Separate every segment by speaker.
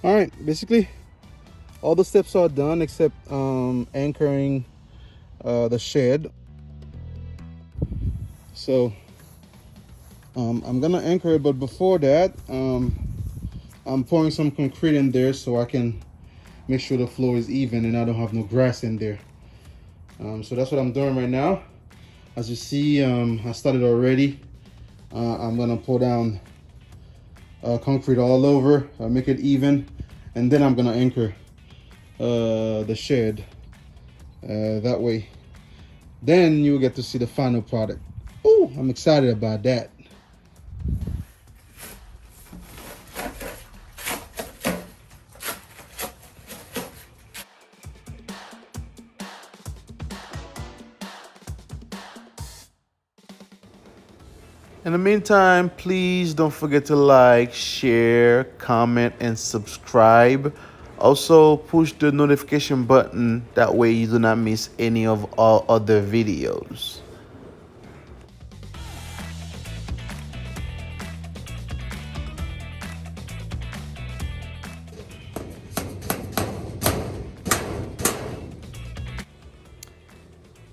Speaker 1: All right, basically all the steps are done except anchoring the shed. So I'm gonna anchor it, but before that I'm pouring some concrete in there so I can make sure the floor is even and I don't have no grass in there. So that's what I'm doing right now. As you see, I started already. I'm gonna pour down concrete all over, make it even, and then I'm gonna anchor the shed that way. Then you'll get to see the final product. Oh, I'm excited about that. In the meantime, please don't forget to like, share, comment, and subscribe. Also, push the notification button. That way you do not miss any of our other videos.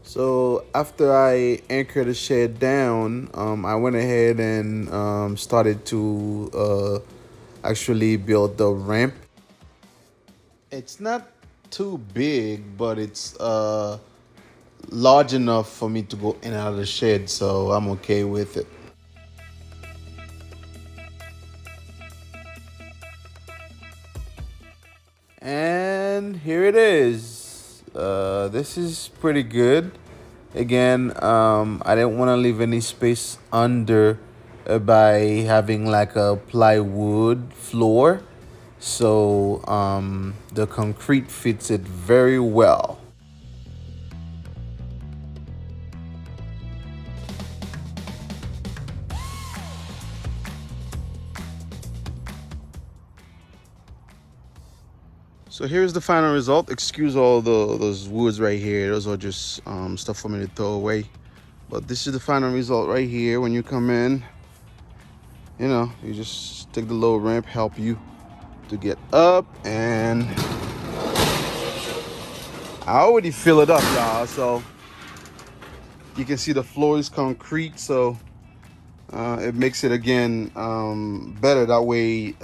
Speaker 1: So after I anchored the shed down, I went ahead and started to actually build the ramp. It's not too big, but it's large enough for me to go in and out of the shed, so I'm okay with it. And here it is. This is pretty good. Again, I didn't want to leave any space under by having like a plywood floor. So the concrete fits it very well. So here's the final result. Excuse all those woods right here. Those are just stuff for me to throw away. But this is the final result right here. When you come in, you know, you just take the little ramp, help you to get up, and I already fill it up, y'all. So you can see the floor is concrete, so it makes it again better. That way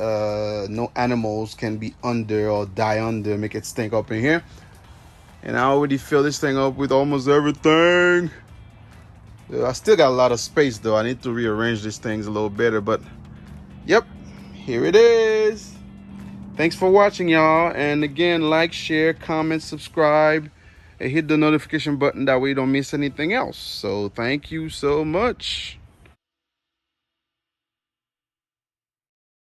Speaker 1: no animals can be under or die under, make it stink up in here. And I already fill this thing up with almost everything. I still got a lot of space though. I need to rearrange these things a little better, but yep, here it is. Thanks for watching, y'all. And again, like, share, comment, subscribe, and hit the notification button. That way you don't miss anything else. So thank you so much.